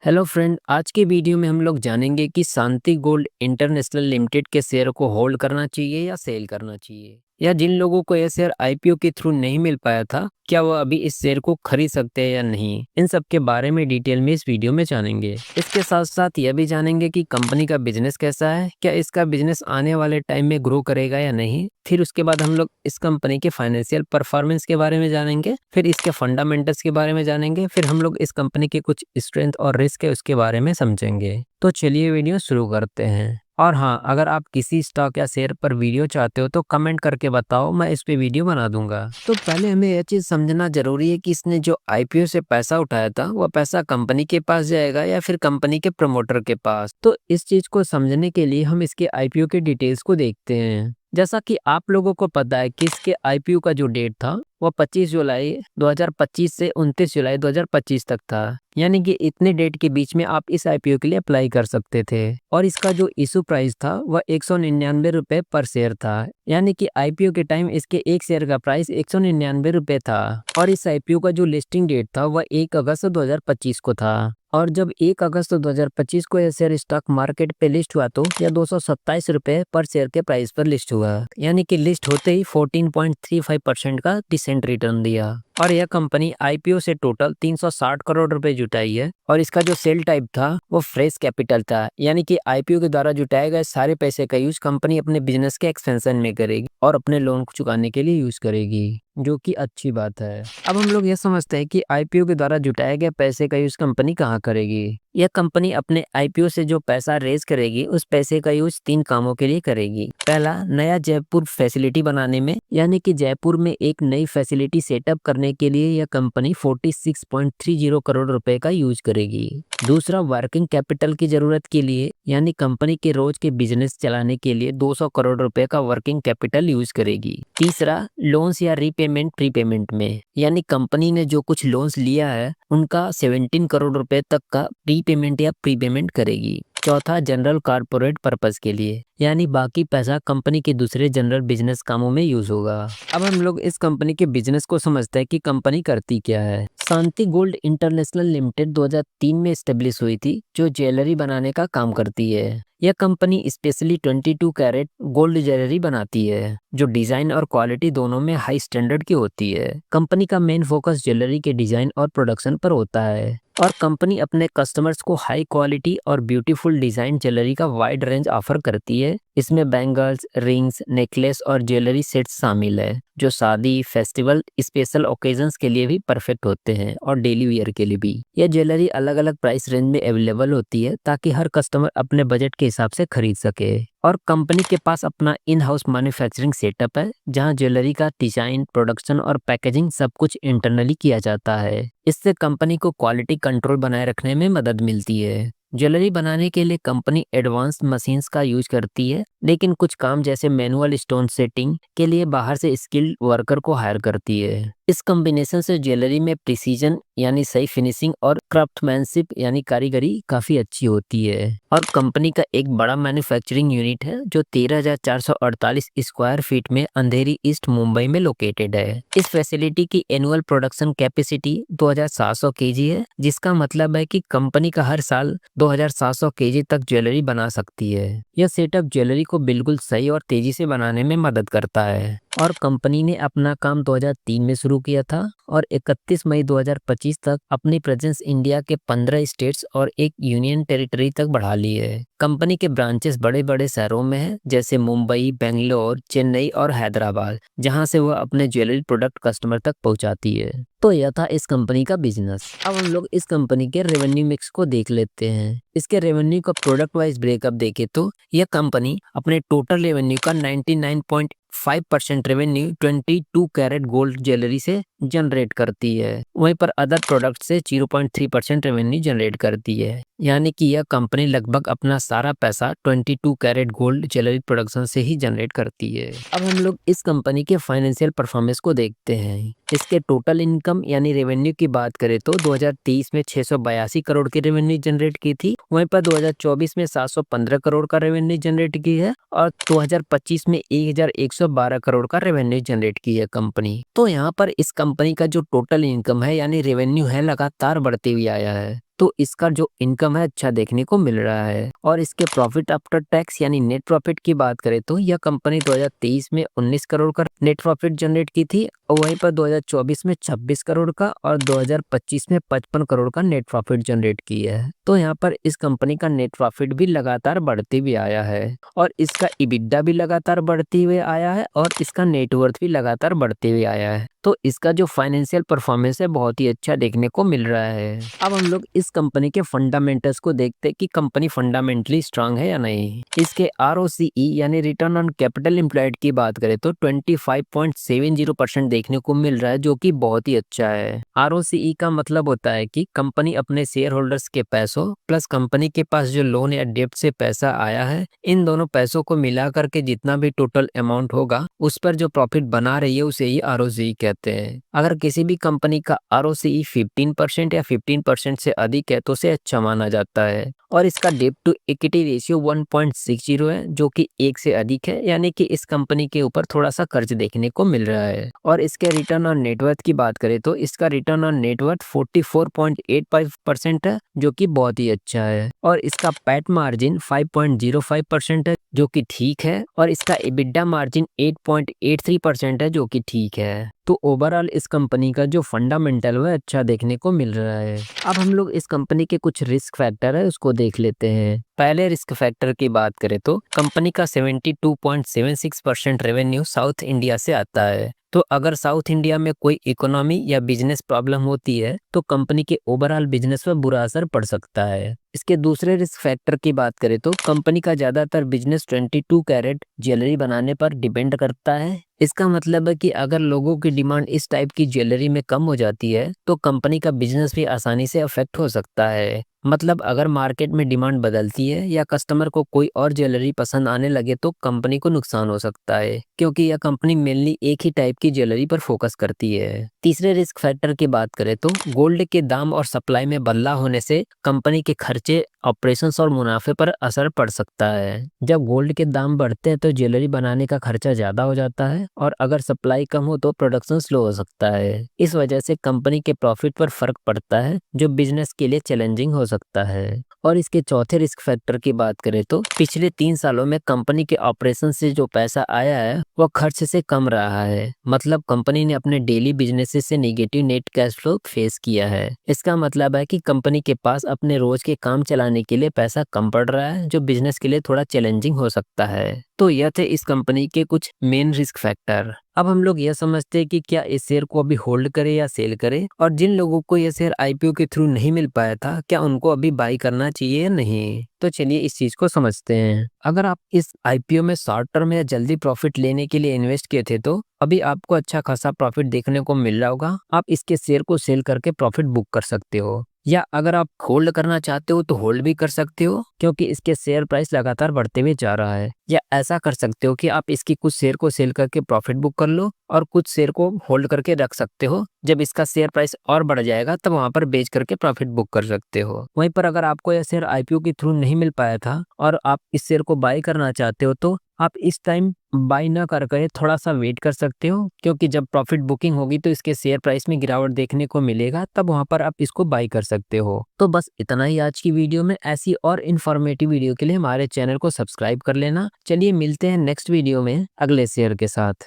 Hello friend, आज के video में हम लोग जानेंगे कि शांति गोल्ड इंटरनेशनल लिमिटेड के शेयर को होल्ड करना चाहिए या सेल करना चाहिए, या जिन लोगों को यह शेयर आईपीओ के थ्रू नहीं मिल पाया था, क्या वो अभी इस शेयर को खरीद सकते हैं या नहीं। इन सब के बारे में डिटेल में इस वीडियो में जानेंगे। इसके साथ साथ यह भी जानेंगे कि कंपनी का बिजनेस कैसा है, क्या इसका बिजनेस आने वाले टाइम में ग्रो करेगा या नहीं। फिर उसके बाद हम लोग इस कंपनी के फाइनेंशियल परफॉर्मेंस के बारे में जानेंगे, फिर इसके फंडामेंटल्स के बारे में जानेंगे, फिर हम लोग इस कंपनी के कुछ स्ट्रेंथ और रिस्क है उसके बारे में समझेंगे। तो चलिए वीडियो शुरू करते हैं। और हाँ, अगर आप किसी स्टॉक या शेयर पर वीडियो चाहते हो तो कमेंट करके बताओ, मैं इस पे वीडियो बना दूंगा। तो पहले हमें यह चीज समझना जरूरी है कि इसने जो आईपीओ से पैसा उठाया था वह पैसा कंपनी के पास जाएगा या फिर कंपनी के प्रमोटर के पास। तो इस चीज को समझने के लिए हम इसके आईपीओ के डिटेल्स को देखते हैं। जैसा कि आप लोगों को पता है कि इसके आईपीओ का जो डेट था वह 25 जुलाई 2025 से 29 जुलाई 2025 तक था। यानी कि इतने डेट के बीच में आप इस आईपीओ के लिए अप्लाई कर सकते थे। और इसका जो इशू प्राइस था वह 199 रुपए पर शेयर था। यानी कि आईपीओ के टाइम इसके एक शेयर का प्राइस 199 रुपए था। और इस आईपीओ का जो लिस्टिंग डेट था वह 1 अगस्त 2025 को था। और जब 1 अगस्त 2025 को यह शेयर स्टॉक मार्केट पे लिस्ट हुआ तो यह 227 रुपए पर शेयर के प्राइस पर लिस्ट हुआ। यानी कि लिस्ट होते ही 14.35% का डिसेंट रिटर्न दिया। और यह कंपनी आईपीओ से टोटल 360 करोड़ रुपए जुटाई है। और इसका जो सेल टाइप था वो फ्रेश कैपिटल था। यानी कि आईपीओ के द्वारा जुटाए गए सारे पैसे का यूज कंपनी अपने बिजनेस के एक्सपेंशन में करेगी और अपने लोन को चुकाने के लिए यूज करेगी, जो कि अच्छी बात है। अब हम लोग ये समझते हैं कि आईपीओ के द्वारा जुटाए गए पैसे का यूज कंपनी कहाँ करेगी। यह कंपनी अपने आईपीओ से जो पैसा रेज करेगी उस पैसे का यूज 3 कामों के लिए करेगी। पहला, नया जयपुर फैसिलिटी बनाने में, यानी कि जयपुर में एक नई फैसिलिटी सेटअप करने के लिए यह कंपनी 46.30 करोड़ रुपए का यूज करेगी। दूसरा, वर्किंग कैपिटल की जरूरत के लिए, यानी कंपनी के रोज के बिजनेस चलाने के लिए 200 करोड़ रुपए का वर्किंग कैपिटल यूज करेगी। तीसरा, लोन्स या रीपेमेंट प्रीपेमेंट में, यानी कंपनी ने जो कुछ लोन्स लिया है उनका 17 करोड़ रुपए तक का रीपेमेंट या प्रीपेमेंट करेगी। चौथा, जनरल कारपोरेट पर्पस के लिए, यानी बाकी पैसा कंपनी के दूसरे जनरल बिजनेस कामों में यूज होगा। अब हम लोग इस कंपनी के बिजनेस को समझते हैं कि कंपनी करती क्या है। शांति गोल्ड इंटरनेशनल लिमिटेड 2003 में स्टेब्लिश हुई थी, जो ज्वेलरी बनाने का काम करती है। यह company specially 22 carat gold jewellery बनाती है, जो डिजाइन और क्वालिटी दोनों में हाई स्टैंडर्ड की होती है। कंपनी का मेन फोकस ज्वेलरी के डिजाइन और प्रोडक्शन पर होता है। और कंपनी अपने कस्टमर्स को हाई क्वालिटी और ब्यूटीफुल डिजाइन ज्वेलरी का वाइड रेंज ऑफर करती है। इसमें बैंगल्स, रिंग्स, नेकलेस और ज्वेलरी सेट्स शामिल है, जो शादी, फेस्टिवल, स्पेशल ओकेजन्स के लिए भी परफेक्ट होते हैं और डेली वियर के लिए भी। यह ज्वेलरी अलग अलग प्राइस रेंज में अवेलेबल होती है ताकि हर कस्टमर अपने बजट के हिसाब से खरीद सके। और कंपनी के पास अपना इन हाउस मैन्युफैक्चरिंग सेटअप है, जहां ज्वेलरी का डिजाइन, प्रोडक्शन और पैकेजिंग सब कुछ इंटरनली किया जाता है। इससे कंपनी को क्वालिटी कंट्रोल बनाए रखने में मदद मिलती है। ज्वेलरी बनाने के लिए कंपनी एडवांस मशीन्स का यूज करती है, लेकिन कुछ काम जैसे मैनुअल स्टोन सेटिंग के लिए बाहर से स्किल्ड वर्कर को हायर करती है। इस कॉम्बिनेशन से ज्वेलरी में प्रिसीजन, यानी सही फिनिशिंग, और क्राफ्टमैनशिप, यानी कारीगरी काफी अच्छी होती है। और कंपनी का एक बड़ा मैन्युफैक्चरिंग यूनिट है जो 13,448 स्क्वायर फीट में अंधेरी ईस्ट मुंबई में लोकेटेड है। इस फैसिलिटी की एनुअल प्रोडक्शन कैपेसिटी 2,700 केजी है, जिसका मतलब है कि कंपनी का हर साल 2,700 केजी तक ज्वेलरी बना सकती है। यह सेटअप ज्वेलरी को बिल्कुल सही और तेजी से बनाने में मदद करता है। और कंपनी ने अपना काम 2003 में शुरू किया था और 31 मई 2025 तक अपनी प्रेजेंस इंडिया के 15 स्टेट्स और एक यूनियन टेरिटरी तक बढ़ा ली है। कंपनी के ब्रांचेस बड़े बड़े शहरों में हैं, जैसे मुंबई, बेंगलोर, चेन्नई और हैदराबाद, जहां से वह अपने ज्वेलरी प्रोडक्ट कस्टमर तक पहुंचाती है। तो यह था इस कंपनी का बिजनेस। अब हम लोग इस कंपनी के रेवेन्यू मिक्स को देख लेते हैं। इसके रेवेन्यू का प्रोडक्ट वाइज ब्रेकअप देखे तो यह कंपनी अपने टोटल रेवेन्यू का 99.5% रेवेन्यू 22 कैरेट गोल्ड ज्वेलरी से जनरेट करती है। वहीं पर अदर प्रोडक्ट से 0.3% रेवेन्यू जनरेट करती है। यानी कि यह कंपनी लगभग अपना सारा पैसा 22 कैरेट गोल्ड ज्वेलरी प्रोडक्शन से ही जनरेट करती है। अब हम लोग इस कंपनी के फाइनेंशियल परफॉर्मेंस को देखते हैं। इसके टोटल इनकम यानी रेवेन्यू की बात करें तो 2023 में 682 करोड़ की रेवेन्यू जनरेट की थी। वहीं पर 2024 में 715 करोड़ का रेवेन्यू जनरेट की है और 2025 में 1112 करोड़ का रेवेन्यू जनरेट की है कंपनी। तो यहाँ पर इस कंपनी का जो टोटल इनकम है यानी रेवेन्यू है लगातार बढ़ते हुए आया है। तो इसका जो इनकम है अच्छा देखने को मिल रहा है। और इसके प्रॉफिट आफ्टर टैक्स यानी नेट प्रॉफिट की बात करें तो यह कंपनी 2023 में 19 करोड़ का नेट प्रॉफिट जनरेट की थी और वहीं पर 2024 में 26 करोड़ का और 2025 में 55 करोड़ का नेट प्रॉफिट जनरेट की है। तो यहाँ पर इस कंपनी का नेट प्रॉफिट भी लगातार बढ़ते भी आया है और इसका इबिड्डा भी लगातार बढ़ते हुए आया है और इसका नेटवर्थ भी लगातार बढ़ते हुए आया है। तो इसका जो फाइनेंशियल परफॉर्मेंस है बहुत ही अच्छा देखने को मिल रहा है। अब हम लोग इस कंपनी के फंडामेंटल्स को देखते हैं कि कंपनी फंडामेंटली स्ट्रांग है या नहीं। इसके ROCE यानी रिटर्न ऑन कैपिटल एम्प्लॉयड की बात करें तो 25.70% देखने को मिल रहा है, जो कि बहुत ही अच्छा है। ROCE का मतलब होता है कि कंपनी अपने शेयर होल्डर्स के पैसों प्लस कंपनी के पास जो लोन या डेब्ट से पैसा आया है, इन दोनों पैसों को मिला करके जितना भी टोटल अमाउंट होगा उस पर जो प्रॉफिट बना रही है उसे ही ROCE कहते हैं। अगर किसी भी कंपनी का ROCE 15% या 15% से अधिक है तो उसे अच्छा माना जाता है। और इसका डेट टू इक्विटी रेशियो 1.60 है, जो कि 1 से अधिक है, यानी कि इस कंपनी के ऊपर थोड़ा सा कर्ज देखने को मिल रहा है। और इसके रिटर्न ऑन नेटवर्थ की बात करें तो इसका रिटर्न ऑन नेटवर्थ 44.85% है, जो कि बहुत ही अच्छा है। और इसका पैट मार्जिन 5.05% है, जो कि ठीक है। और इसका EBITDA मार्जिन 8.83% है, जो कि ठीक है। तो ओवरऑल इस कंपनी का जो फंडामेंटल है अच्छा देखने को मिल रहा है। अब हम लोग इस कंपनी के कुछ रिस्क फैक्टर है उसको देख लेते हैं। पहले रिस्क फैक्टर की बात करें तो कंपनी का 72.76% रेवेन्यू साउथ इंडिया से आता है। तो अगर साउथ इंडिया में कोई इकोनॉमी या बिजनेस प्रॉब्लम होती है तो कंपनी के ओवरऑल बिजनेस पर बुरा असर पड़ सकता है। इसके दूसरे रिस्क फैक्टर की बात करें तो कंपनी का ज्यादातर बिजनेस 22 कैरेट ज्वेलरी बनाने पर डिपेंड करता है। इसका मतलब है कि अगर लोगों की डिमांड इस टाइप की ज्वेलरी में कम हो जाती है तो कंपनी का बिजनेस भी आसानी से अफेक्ट हो सकता है। मतलब अगर मार्केट में डिमांड बदलती है या कस्टमर को कोई और ज्वेलरी पसंद आने लगे तो कंपनी को नुकसान हो सकता है, क्योंकि यह कंपनी मेनली एक ही टाइप की ज्वेलरी पर फोकस करती है। तीसरे रिस्क फैक्टर की बात करें तो गोल्ड के दाम और सप्लाई में बदलाव होने से कंपनी के खर्चे, ऑपरेशंस और मुनाफे पर असर पड़ सकता है। जब गोल्ड के दाम बढ़ते हैं तो ज्वेलरी बनाने का खर्चा ज्यादा हो जाता है और अगर सप्लाई कम हो तो प्रोडक्शन स्लो हो सकता है। इस वजह से कंपनी के प्रॉफिट पर फर्क पड़ता है, जो बिजनेस के लिए चैलेंजिंग हो सकता है। और इसके चौथे रिस्क फैक्टर की बात करें तो पिछले 3 सालों में कंपनी के ऑपरेशन से जो पैसा आया है वह खर्च से कम रहा है। मतलब कंपनी ने अपने डेली बिजनेस से negative net cash flow face किया है। इसका मतलब है कि कंपनी के पास अपने रोज के काम चलाने के लिए पैसा कम पड़ रहा है, जो बिजनेस के लिए थोड़ा चैलेंजिंग हो सकता है। तो यह थे इस कंपनी के कुछ मेन रिस्क फैक्टर। अब हम लोग यह समझते हैं कि क्या इस शेयर को अभी होल्ड करें या सेल करें, और जिन लोगों को यह शेयर IPO के थ्रू नहीं मिल पाया था क्या उनको अभी बाई करना चाहिए या नहीं। तो चलिए इस चीज को समझते हैं। अगर आप इस IPO में शॉर्ट टर्म या जल्दी प्रॉफिट लेने के लिए इन्वेस्ट किए थे तो अभी आपको अच्छा खासा प्रॉफिट देखने को मिल रहा होगा। आप इसके शेयर को सेल करके प्रॉफिट बुक कर सकते हो, या अगर आप होल्ड करना चाहते हो तो होल्ड भी कर सकते हो, क्योंकि इसके शेयर प्राइस लगातार बढ़ते हुए जा रहा है। या ऐसा कर सकते हो कि आप इसकी कुछ शेयर को सेल करके प्रॉफिट बुक कर लो और कुछ शेयर को होल्ड करके रख सकते हो। जब इसका शेयर प्राइस और बढ़ जाएगा तब वहां पर बेच करके प्रॉफिट बुक कर सकते हो। वहीं पर अगर आपको यह शेयर IPO के थ्रू नहीं मिल पाया था और आप इस शेयर को बाय करना चाहते हो तो आप इस टाइम बाय ना करके थोड़ा सा वेट कर सकते हो, क्योंकि जब प्रॉफिट बुकिंग होगी तो इसके शेयर प्राइस में गिरावट देखने को मिलेगा, तब वहां पर आप इसको बाय कर सकते हो। तो बस इतना ही आज की वीडियो में। ऐसी और इन्फॉर्मेटिव वीडियो के लिए हमारे चैनल को सब्सक्राइब कर लेना। चलिए मिलते हैं नेक्स्ट वीडियो में अगले शेयर के साथ।